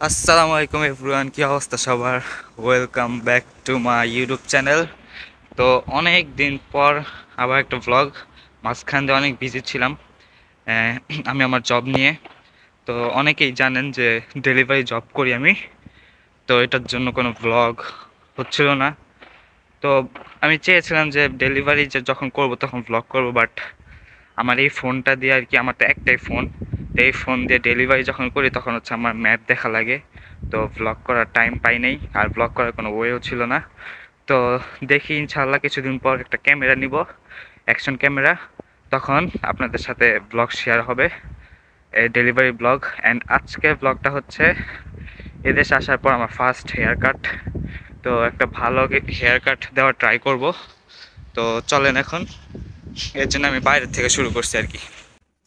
আসসালামু আলাইকুম এভরিওয়ান, কি অবস্থা সবার? Welcome back to my YouTube channel. তো অনেক দিন পর আবার একটা ভ্লগ। মাঝখান দিয়ে অনেক বিজি ছিলাম আহ, আমি আমার জব নিয়ে। তো অনেকেই জানেন যে ডেলিভারি জব করি আমি। তো এটার জন্য কোনো ভ্লগ হচ্ছিল না। তো আমি চেয়েছিলাম যে ডেলিভারি যে যখন করব তখন ভ্লগ করব, বাট আমার এই ফোনটা দিয়ে আর কি, আমার তো একটাই ফোন। তো এই ফোন দিয়ে ডেলিভারি যখন করি তখন হচ্ছে আমার ম্যাপ দেখা লাগে। তো ভ্লগ করার টাইম পাই নাই, আর ভ্লগ করার কোনো ওয়েও ছিল না। তো দেখি ইনশাল্লাহ কিছুদিন পর একটা ক্যামেরা নিব, অ্যাকশন ক্যামেরা। তখন আপনাদের সাথে ব্লগ শেয়ার হবে, ডেলিভারি ব্লগ। অ্যান্ড আজকের ব্লগটা হচ্ছে এদেশে আসার পর আমার ফার্স্ট হেয়ার কাট। তো একটা ভালো হেয়ার কাট দেওয়ার ট্রাই করব। তো চলেন এখন, এর জন্য আমি বাইরের থেকে শুরু করছি আর কি।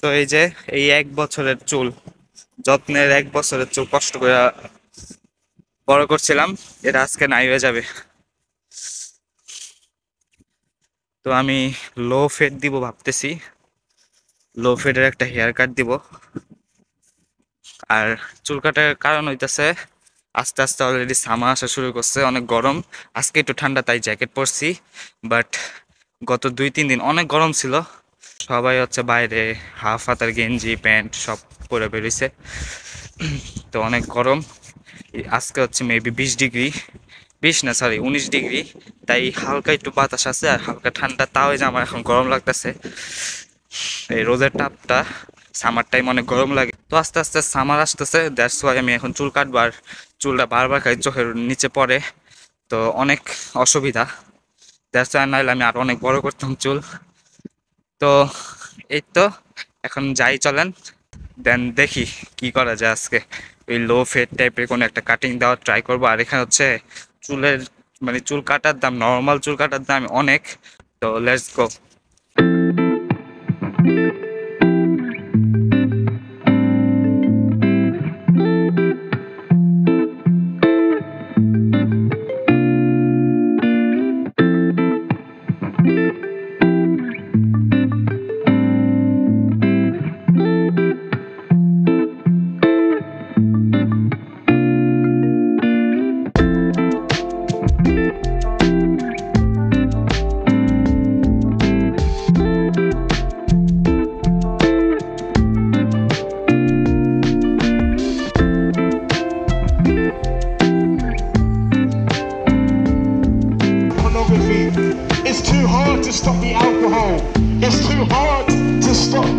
তো এই যে, এই 1 বছরের চুল, যত্নের 1 বছরের চুল কষ্ট করে বড় করছিলাম, এটা আজকে নাই হয়ে যাবে। তো আমি লো ফেড দিব ভাবতেছি, লো ফেডের একটা হেয়ার কাট দিব। আর চুল কাটার কারণ হইতেছে আস্তে আস্তে অলরেডি সামার আসা শুরু করছে, অনেক গরম। আজকে একটু ঠান্ডা তাই জ্যাকেট পরছি, বাট গত 2-3 দিন অনেক গরম ছিল। সবাই হচ্ছে বাইরে হাফ হাতার গেঞ্জি প্যান্ট সব পরে বেরিয়েছে। তো অনেক গরম। আজকে হচ্ছে মেবি 20 ডিগ্রি, 20 না সরি 19 ডিগ্রি। তাই হালকা একটু বাতাস আছে আর হালকা ঠান্ডা, তাও যে আমার এখন গরম লাগতেছে। এই রোদের তাপটা, সামার টাইম অনেক গরম লাগে। তো আস্তে আস্তে সামার আসতেছে, দ্যাটস ওয়াই আমি এখন চুল কাটবো। আর চুলটা বারবার খাই, চোখের নিচে পড়ে, তো অনেক অসুবিধা। দ্যাটস ওয়াই, নাহলে আমি আর অনেক বড় করতাম চুল। তো এই তো, এখন যাই চলেন, দেন দেখি কি করা যায় আজকে। ওই লো ফেড টাইপের কোনো একটা কাটিং দেওয়ার ট্রাই করবো। আর এখানে হচ্ছে চুলের, মানে চুল কাটার দাম, নর্মাল চুল কাটার দাম অনেক। তো let's go. Pornography. It's too hard to stop the alcohol. It's too hard to stop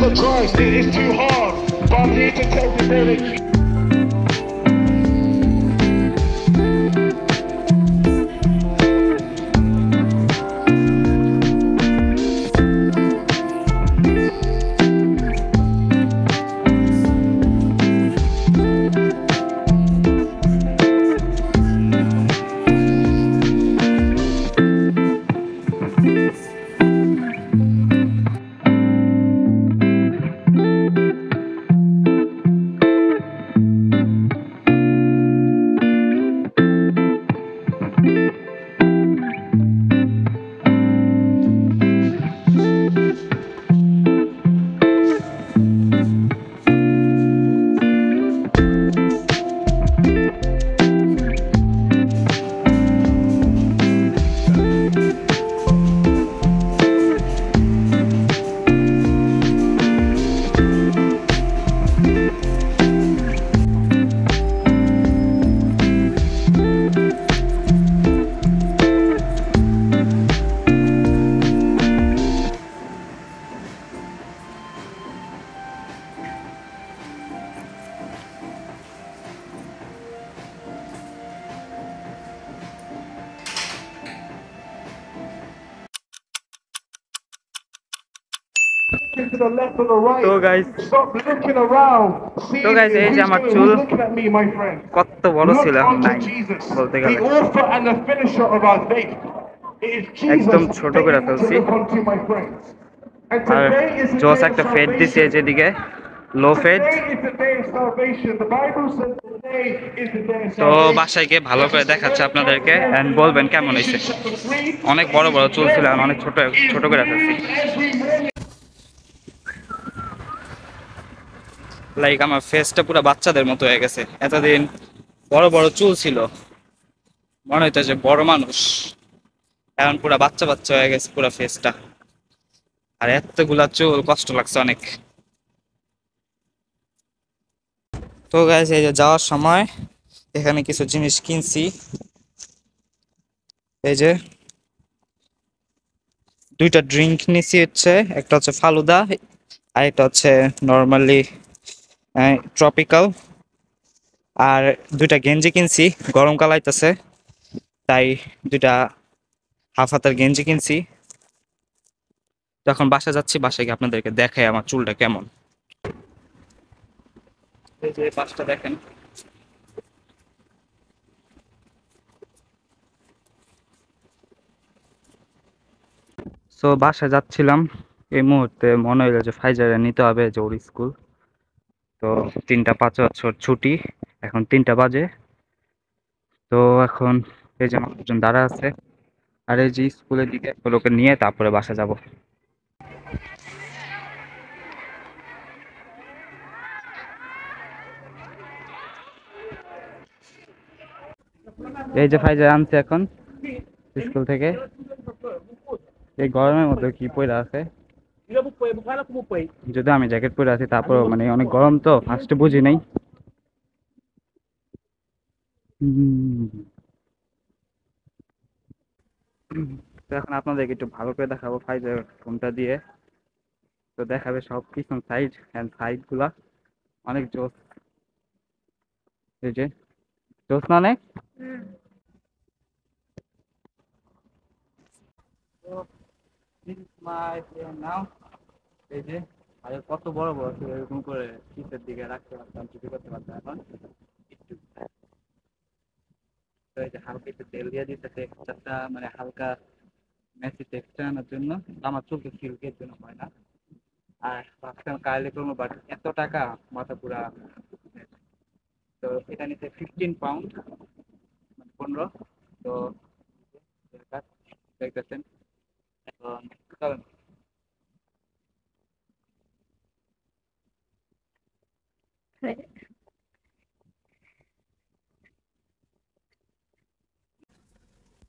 the drugs. It's too hard. But I'm here to tell you that to the left or the right. তো guys, Stop looking around. তো Seeing guys you. এই যে Who's আমার doing? চুল Who's looking at me, my friend? কত বড় Look ছিল, এখন unto নাই Jesus, বলতে the গেলে। author and the finisher of our faith. It is Jesus একদম ছোট that করে you need to ফেলছি। look unto, my friends. And আর today is the জোস day of একটা ফেড দিছি salvation. এই যেদিকে, low fade. Today is the day of salvation. The Bible says today is the day of তো salvation. বাসায় গিয়ে ভালো করে দেখাচ্ছে আপনাদেরকে, এন্ড বলবেন কেমন হয়েছে। Ephesians chapter 3, অনেক it বড় is বড় চুল ছিল, আর very, অনেক ছোট it is ছোট করে ফেলছি। renewed every morning. লাইক আমার ফেসটা পুরো বাচ্চাদের মতো হয়ে গেছে। এতদিন বড় বড় চুল ছিল, মনে হইতো যে বড় মানুষ, এখন পুরো বাচ্চা বাচ্চা হয়ে গেছে পুরো ফেসটা। আর এতগুলা চুল, কষ্ট লাগছে অনেক। তো গাইস, এই যে যাওয়ার সময় এখানে কিছু জিনিস কিনছি। এই যে দুইটা ড্রিঙ্ক নিছি, হচ্ছে একটা হচ্ছে ফালুদা, আর একটা হচ্ছে নর্মালি ট্রপিক্যাল। আর দুইটা গেঞ্জি কিনছি, গরমকাল আইতাছে তাই দুইটা হাফ হাতার গেঞ্জি কিনছি। তো এখন বাসা যাচ্ছি, বাসায় গিয়ে আপনাদেরকে দেখাই আমার চুলটা কেমন। এই যে পাশটা দেখেন। সো বাসায় যাচ্ছিলাম, এই মুহূর্তে মনে হইলো যে ফাইজারে নিতে হবে, যে ওর স্কুল। তো 3টা 5 বছর ছুটি, এখন 3টা বাজে। তো এখন এই যে মানুষজন দাঁড়া আছে, আর এই যে স্কুলের দিকে ওকে নিয়ে তারপরে বাসা যাব। এই যে ফাইজার আনছে এখন স্কুল থেকে, এই গরমের মধ্যে কি পরে আছে। যদি আমি জ্যাকেট পরে আছি, তারপর মানে অনেক গরম, তো ফার্স্টে বুঝি নাই। তো এখন আপনাদেরকে একটু ভালো করে দেখাবো ফাইজার ফোনটা দিয়ে। তো দেখাবে সব পিছন সাইড অ্যান্ড সাইড গুলা, অনেক জোস। এই যে জোস না অনেক। This is my phone now. এই যে আগে কত বড় বড় ছিল, এরকম করে পিছের দিকে রাখতে পারতাম, চুপি করতে পারতাম, এখন একটু। তো এই যে হালকা একটু তেল দিয়ে দিতে, টেক্সচারটা মানে হালকা মেসি টেক্সচার আনার জন্য। আমার চুলকে সিল্কের জন্য হয় না। আর ভাবছিলাম কার্লি করবো, বাট এত টাকা, মাথা পুরা। তো এটা নিতে 15 পাউন্ড, মানে 15। তো দেখতেছেন এখন। চলেন।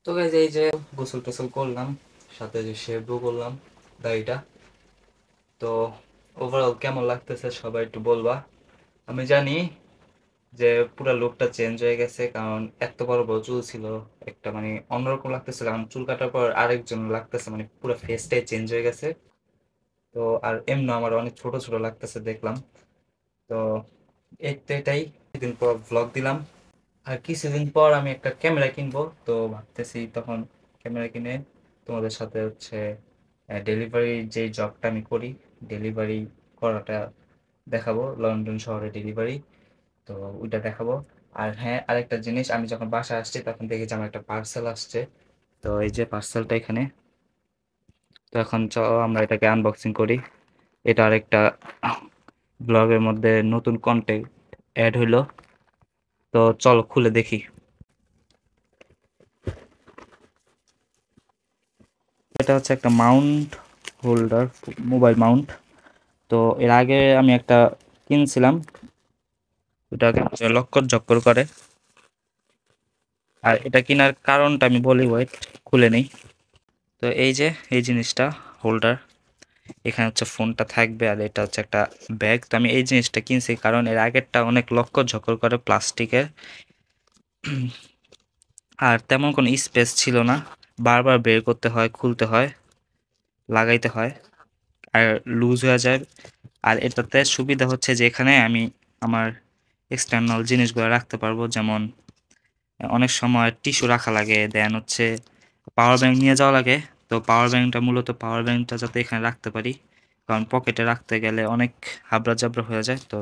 তো গাইজ, এই যে গোসল টোসল করলাম, সাথে যে শেভও করলাম দাড়িটা। তো ওভারঅল কেমন লাগতেছে সবাই একটু বলবা। আমি জানি যে পুরো লুকটা চেঞ্জ হয়ে গেছে, কারণ এত বড় বড় চুল ছিল, একটা মানে অন্যরকম লাগতেছে, কারণ চুল কাটার পর আরেকজন লাগতেছে, মানে পুরো ফেসটাই চেঞ্জ হয়ে গেছে। তো আর এমনি আমার অনেক ছোট ছোট লাগতেছে দেখলাম। তো এই তো এটাই, দিন পর ভ্লগ দিলাম। আর কিছুদিন পর আমি একটা ক্যামেরা কিনবো, তো ভাবতেছি তখন ক্যামেরা কিনে তোমাদের সাথে হচ্ছে ডেলিভারি যে জবটা আমি করি, ডেলিভারি করাটা দেখাবো, লন্ডন শহরে ডেলিভারি। তো ওইটা দেখাবো। আর হ্যাঁ, আরেকটা জিনিস, আমি যখন বাসায় আসছি তখন দেখি যে আমার একটা পার্সেল আসছে। তো এই যে পার্সেলটা এখানে। তো এখন চলো আমরা এটাকে আনবক্সিং করি। এটা আরেকটা ব্লগের মধ্যে নতুন কন্টেন্ট অ্যাড হইলো। তো চলো খুলে দেখি। এটা হচ্ছে একটা মাউন্ট হোল্ডার, মোবাইল মাউন্ট। তো এর আগে আমি একটা কিনছিলাম, ওটাকে হচ্ছে লক্কর জক্কর করে। আর এটা কেনার কারণটা আমি বলি, ওয়েট খুলে নেই। তো এই যে এই জিনিসটা হোল্ডার, এখানে হচ্ছে ফোনটা থাকবে, আর এটা হচ্ছে একটা ব্যাগ। তো আমি এই জিনিসটা কিনছি কারণ এর আগেরটা অনেক লক্কর ঝক্কর করে, প্লাস্টিকের। আর তেমন কোনো স্পেস ছিল না, বারবার বের করতে হয়, খুলতে হয়, লাগাইতে হয়, আর লুজ হয়ে যায়। আর এটাতে সুবিধা হচ্ছে যে এখানে আমি আমার এক্সটার্নাল জিনিসগুলো রাখতে পারবো, যেমন অনেক সময় টিস্যু রাখা লাগে, দেন হচ্ছে পাওয়ার ব্যাংক নিয়ে যাওয়া লাগে। তো পাওয়ার ব্যাংকটা যাতে এখানে রাখতে পারি, কারণ পকেটে রাখতে গেলে অনেক হাবড়া জাবড়া হয়ে যায়। তো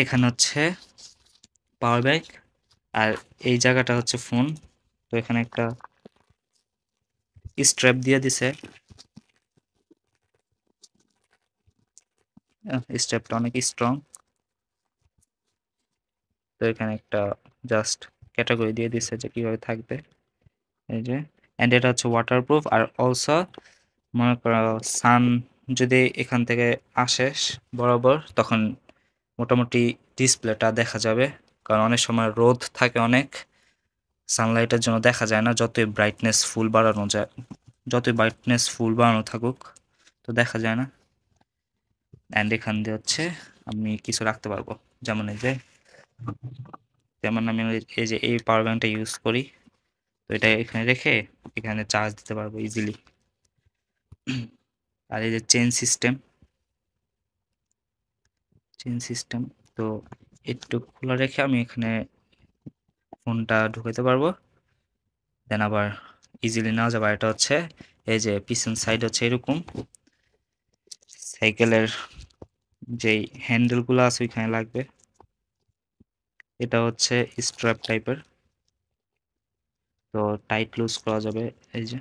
এখানে হচ্ছে পাওয়ার ব্যাংক, আর এই জায়গাটা হচ্ছে ফোন। তো এখানে একটা স্ট্র্যাপ দিয়ে দিছে, স্ট্র্যাপটা অনেক স্ট্রং। তো এখানে একটা জাস্ট ক্যাটাগরি দিয়ে দিছে যে কিভাবে থাকবে। এই যে, অ্যান্ড এটা হচ্ছে ওয়াটারপ্রুফ। আর অলসো মনে করো সান যদি এখান থেকে আসে বরাবর, তখন মোটামুটি ডিসপ্লেটা দেখা যাবে, কারণ অনেক সময় রোদ থাকে অনেক, সানলাইটের জন্য দেখা যায় না, যতই ব্রাইটনেস ফুল বাড়ানো থাকুক তো দেখা যায় না। অ্যান্ড এখান দিয়ে হচ্ছে আমি কিছু রাখতে পারবো, যেমন আমি এই যে এই পাওয়ার ব্যাংকটা ইউজ করি, তো এটা এখানে রেখে এখানে চার্জ দিতে পারবো ইজিলি। আর এই যে চেন সিস্টেম, তো একটু খোলা রেখে আমি এখানে ফোনটা ঢুকাইতে পারবো, দেন আবার ইজিলি নেওয়া যাবে। এটা হচ্ছে এই যে পিছন সাইড হচ্ছে এরকম, সাইকেলের যেই হ্যান্ডেলগুলো আছে ওইখানে লাগবে। এটা হচ্ছে স্ট্র্যাপ টাইপের, তো টাইট লুজ করা যাবে এই যে।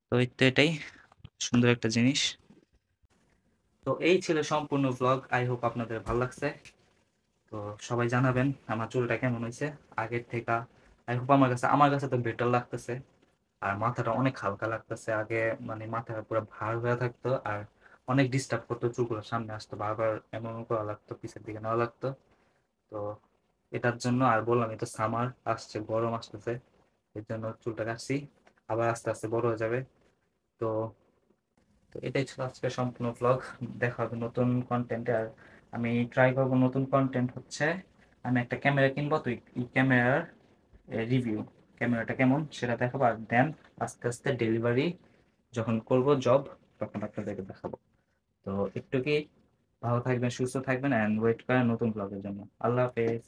তো এটাই সুন্দর একটা জিনিস। তো এই ছিল সম্পূর্ণ ব্লগ, আই হোপ আপনাদের ভালো লাগছে। তো সবাই জানাবেন আমার চুলটা কেমন হয়েছে আগের থেকে। আই হোপ আমার কাছে তো বেটার লাগতেছে, আর মাথাটা অনেক হালকা লাগতেছে। আগে মানে মাথাটা পুরো ভার হয়ে থাকতো, আর অনেক ডিস্টার্ব করতো, চুলগুলো সামনে আসতো বারবার, এমন করা লাগতো, পিছের দিকে নেওয়া লাগতো। তো এটার জন্য, আর বললাম এটা সামার আসছে, গরম আসতেছে, এর জন্য চুলটা কাটছি, আবার আস্তে আস্তে বড় হয়ে যাবে। তো তো এটাই ছিল আজকে সম্পূর্ণ ব্লগ। দেখা হবে নতুন কন্টেন্টে। আর আমি ট্রাই করবো নতুন কন্টেন্ট হচ্ছে, আমি একটা ক্যামেরা কিনবো, তো এই ক্যামেরার রিভিউ, ক্যামেরাটা কেমন সেটা দেখাবো, আর দেন আস্তে আস্তে ডেলিভারি যখন করব জব, তখন আপনাদেরকে দেখাবো। তো একটু কি ভালো থাকবেন, সুস্থ থাকবেন, অ্যান্ড ওয়েট করেন নতুন ব্লগের জন্য। আল্লাহ হাফেজ।